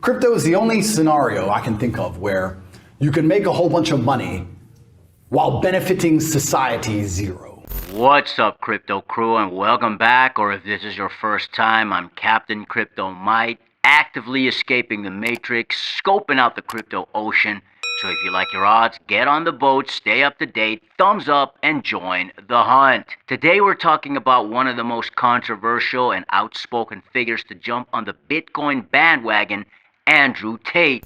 Crypto is the only scenario I can think of where you can make a whole bunch of money while benefiting society zero. What's up, crypto crew, and welcome back, or if this is your first time, I'm Cpatain Crypto Might, actively escaping the matrix, scoping out the crypto ocean. So if you like your odds, get on the boat, stay up to date, thumbs up, and join the hunt. Today we're talking about one of the most controversial and outspoken figures to jump on the Bitcoin bandwagon, Andrew Tate.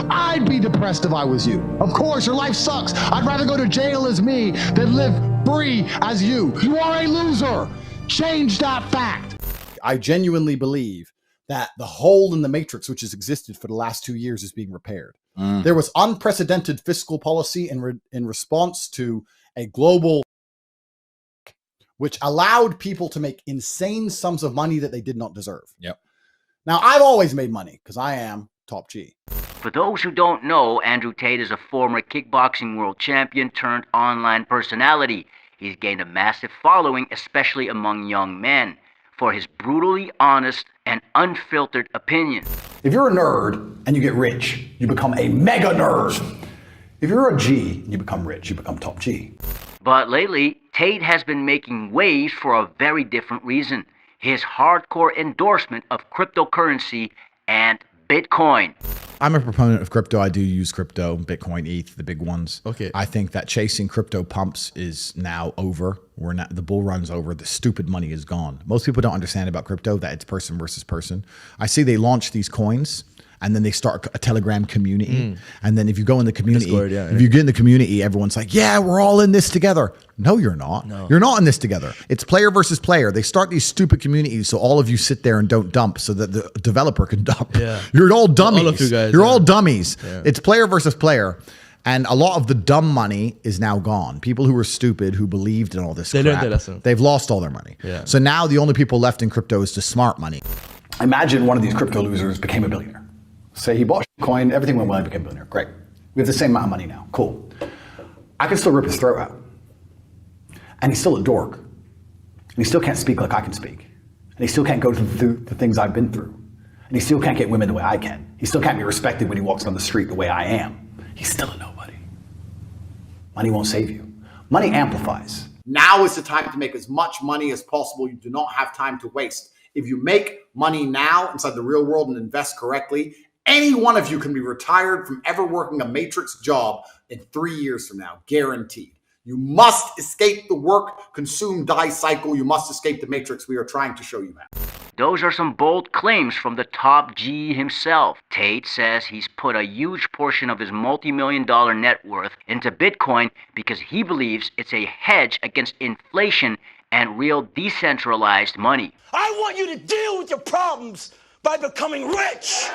I'd be depressed if I was you. Of course, your life sucks. I'd rather go to jail as me than live free as you. You are a loser. Change that fact. I genuinely believe that the hole in the matrix, which has existed for the last 2 years, is being repaired. There was unprecedented fiscal policy in response to a global, which allowed people to make insane sums of money that they did not deserve. Yep. Now, I've always made money because I am top G. For those who don't know, Andrew Tate is a former kickboxing world champion turned online personality. He's gained a massive following, especially among young men, for his brutally honest and unfiltered opinion. If you're a nerd and you get rich, you become a mega nerd. If you're a G and you become rich, you become top G. But lately, Tate has been making waves for a very different reason. His hardcore endorsement of cryptocurrency and Bitcoin. I'm a proponent of crypto. I do use crypto, Bitcoin, ETH, the big ones. Okay. I think that chasing crypto pumps is now over. We're not, the bull run's over. The stupid money is gone. Most people don't understand about crypto that it's person versus person. I see they launch these coins and then they start a Telegram community. And then if you go in the community, Discord, yeah. if you get in the community, everyone's like, yeah, we're all in this together. No, you're not. No. You're not in this together. It's player versus player. They start these stupid communities so all of you sit there and don't dump so that the developer can dump. Yeah. You're all dummies. All of you guys, You're yeah. all dummies. Yeah. It's player versus player. And a lot of the dumb money is now gone. People who were stupid, who believed in all this They crap, learned their lesson. they've lost all their money. Yeah. So now the only people left in crypto is the smart money. Imagine one of these crypto losers became a billionaire. Say he bought Bitcoin, everything went well, he became a billionaire. Great. We have the same amount of money now. Cool. I can still rip his throat out. And he's still a dork. And he still can't speak like I can speak. And he still can't go through the things I've been through. And he still can't get women the way I can. He still can't be respected when he walks down the street the way I am. He's still a nobody. Money won't save you. Money amplifies. Now is the time to make as much money as possible. You do not have time to waste. If you make money now inside the real world and invest correctly, any one of you can be retired from ever working a matrix job in 3 years from now, guaranteed. You must escape the work, consume, die cycle. You must escape the matrix. We are trying to show you that. Those are some bold claims from the top G himself. Tate says he's put a huge portion of his multi-million-dollar net worth into Bitcoin because he believes it's a hedge against inflation and real decentralized money. I want you to deal with your problems by becoming rich.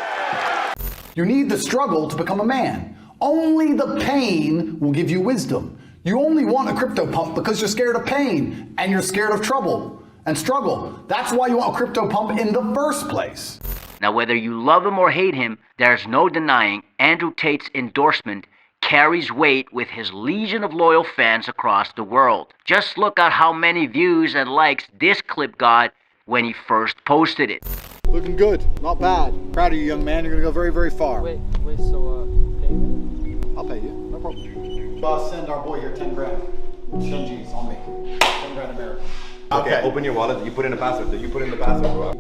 You need the struggle to become a man. Only the pain will give you wisdom. You only want a crypto pump because you're scared of pain and you're scared of trouble and struggle. That's why you want a crypto pump in the first place. Now, whether you love him or hate him, there's no denying Andrew Tate's endorsement carries weight with his legion of loyal fans across the world. Just look at how many views and likes this clip got when he first posted it. Looking good. Not bad. Proud of you, young man. You're going to go very, very far. Wait, so, payment? I'll pay you. No problem. Boss, send our boy here 10 grand. 10 G's on me. 10 grand American. Okay, open your wallet. You put in a password. You put in the password.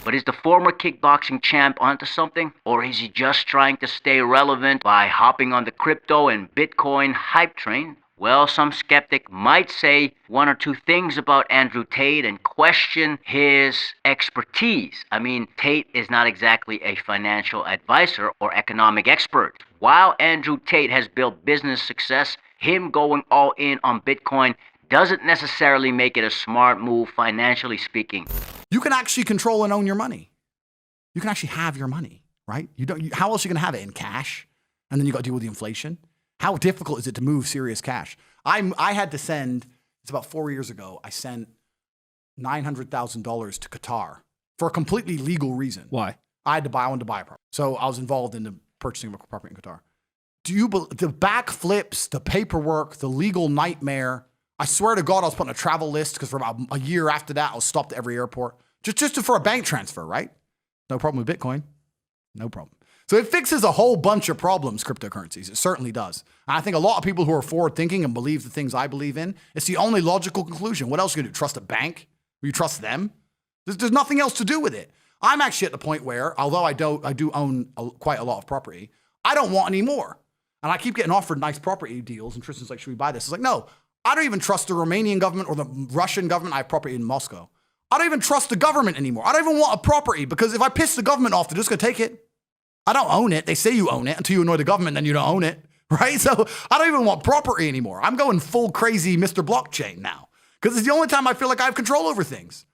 But is the former kickboxing champ onto something? Or is he just trying to stay relevant by hopping on the crypto and Bitcoin hype train? Well, some skeptic might say one or two things about Andrew Tate and question his expertise. I mean, Tate is not exactly a financial advisor or economic expert. While Andrew Tate has built business success, him going all in on Bitcoin doesn't necessarily make it a smart move financially speaking. You can actually control and own your money. You can actually have your money, right? How else are you going to have it? In cash? And then you got to deal with the inflation? How difficult is it to move serious cash? I had to send, it's about 4 years ago, I sent $900,000 to Qatar for a completely legal reason. Why? I wanted to buy a property. So I was involved in the purchasing of a property in Qatar. The backflips, the paperwork, the legal nightmare I swear to God, I was put on a travel list because for about a year after that, I was stopped at every airport just for a bank transfer, right? No problem with Bitcoin. No problem. So it fixes a whole bunch of problems, cryptocurrencies. It certainly does. And I think a lot of people who are forward thinking and believe the things I believe in, it's the only logical conclusion. What else are you going to do? Trust a bank? Will you trust them? There's nothing else to do with it. I'm actually at the point where, although I do own quite a lot of property, I don't want any more. And I keep getting offered nice property deals. And Tristan's like, should we buy this? It's like, no, I don't even trust the Romanian government or the Russian government. I have property in Moscow. I don't even trust the government anymore. I don't even want a property because if I piss the government off, they're just going to take it. I don't own it. They say you own it until you annoy the government, then you don't own it, right? So I don't even want property anymore. I'm going full crazy Mr. Blockchain now because it's the only time I feel like I have control over things.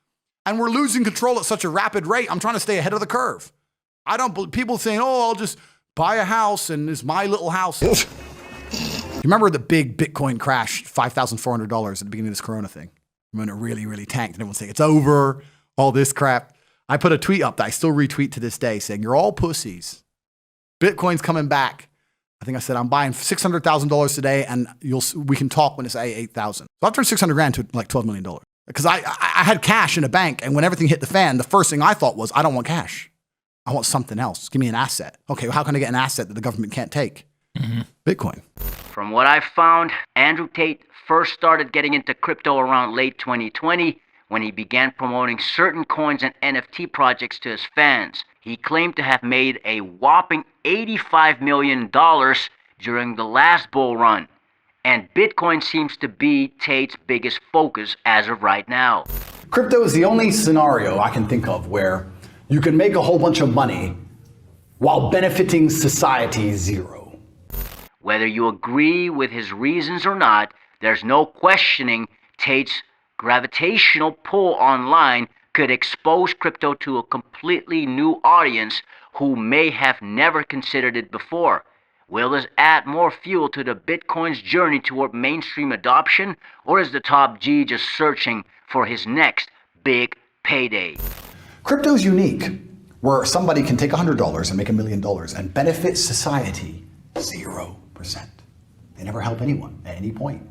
And we're losing control at such a rapid rate. I'm trying to stay ahead of the curve. People saying, oh, I'll just buy a house and it's my little house. You remember the big Bitcoin crash, $5,400 at the beginning of this Corona thing? When it really, really tanked and everyone's saying, it's over, all this crap. I put a tweet up that I still retweet to this day saying, you're all pussies. Bitcoin's coming back. I think I said, I'm buying $600,000 today and we can talk when it's at 8,000. So I turned 600 grand to like $12 million because I had cash in a bank. And when everything hit the fan, the first thing I thought was, I don't want cash. I want something else. Give me an asset. Okay, well, how can I get an asset that the government can't take? Bitcoin. From what I found, Andrew Tate first started getting into crypto around late 2020 when he began promoting certain coins and NFT projects to his fans. He claimed to have made a whopping $85 million during the last bull run. And Bitcoin seems to be Tate's biggest focus as of right now. Crypto is the only scenario I can think of where you can make a whole bunch of money while benefiting society zero. Whether you agree with his reasons or not, there's no questioning Tate's gravitational pull online could expose crypto to a completely new audience who may have never considered it before. Will this add more fuel to the Bitcoin's journey toward mainstream adoption, or is the top G just searching for his next big payday? Crypto's unique, where somebody can take $100 and make $1 million and benefit society 0%. They never help anyone at any point.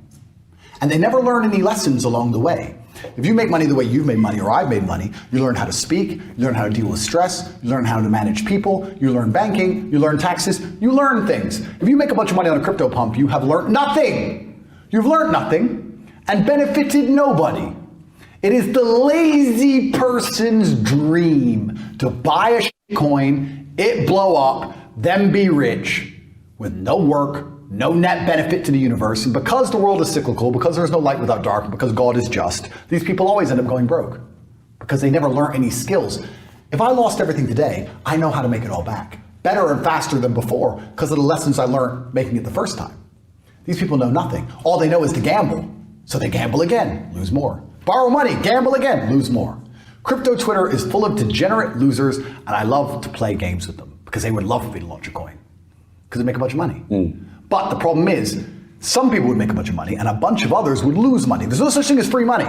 And they never learn any lessons along the way. If you make money the way you've made money or I've made money, you learn how to speak, you learn how to deal with stress, you learn how to manage people, you learn banking, you learn taxes, you learn things. If you make a bunch of money on a crypto pump, you have learned nothing. You've learned nothing and benefited nobody. It is the lazy person's dream to buy a coin, it blow up, then be rich with no work, no net benefit to the universe. And because the world is cyclical, because there's no light without dark, because God is just, these people always end up going broke because they never learn any skills. If I lost everything today, I know how to make it all back better and faster than before because of the lessons I learned making it the first time. These people know nothing. All they know is to gamble. So they gamble again, lose more. Borrow money, gamble again, lose more. Crypto Twitter is full of degenerate losers, and I love to play games with them because they would love for me to launch a coin because they make a bunch of money. But the problem is, some people would make a bunch of money and a bunch of others would lose money. There's no such thing as free money.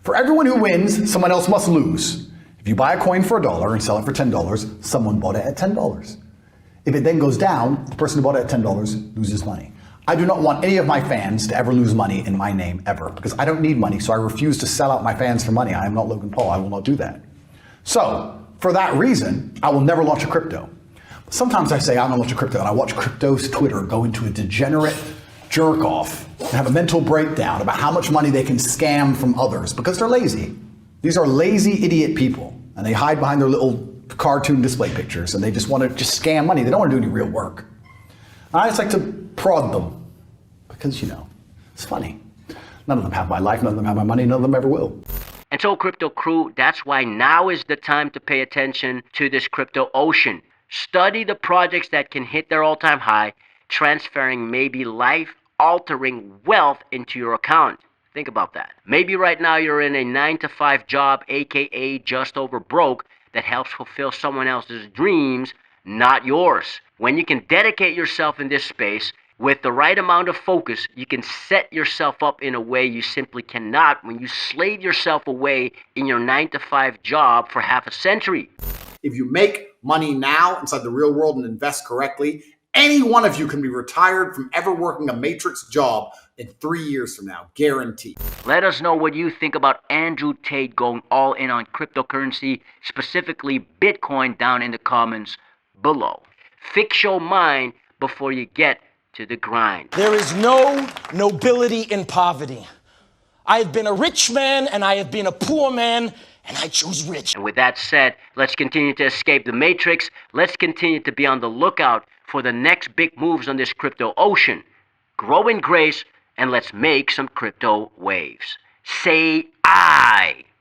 For everyone who wins, someone else must lose. If you buy a coin for $1 and sell it for $10, someone bought it at $10. If it then goes down, the person who bought it at $10 loses money. I do not want any of my fans to ever lose money in my name ever because I don't need money, so I refuse to sell out my fans for money. I am not Logan Paul. I will not do that. So, for that reason, I will never launch a crypto. Sometimes I say I'm gonna launch a crypto and I watch crypto's Twitter go into a degenerate jerk off and have a mental breakdown about how much money they can scam from others because they're lazy. These are lazy idiot people and they hide behind their little cartoon display pictures and they just want to just scam money. They don't want to do any real work. And I just like to prod them because, it's funny. None of them have my life, none of them have my money, none of them ever will. And so, crypto crew, that's why now is the time to pay attention to this crypto ocean. Study the projects that can hit their all-time high, transferring maybe life-altering wealth into your account. Think about that. Maybe right now you're in a 9-to-5 job, aka just over broke, that helps fulfill someone else's dreams, not yours. When you can dedicate yourself in this space, with the right amount of focus, you can set yourself up in a way you simply cannot when you slave yourself away in your 9-to-5 job for half a century. If you make money now inside the real world and invest correctly, Any one of you can be retired from ever working a matrix job in 3 years from now, guaranteed. Let us know what you think about Andrew Tate going all in on cryptocurrency, specifically Bitcoin, down in the comments below. Fix your mind before you get to the grind. There is no nobility in poverty. I have been a rich man and I have been a poor man, and I choose rich. And with that said, let's continue to escape the matrix. Let's continue to be on the lookout for the next big moves on this crypto ocean. Grow in grace, and let's make some crypto waves. Say I.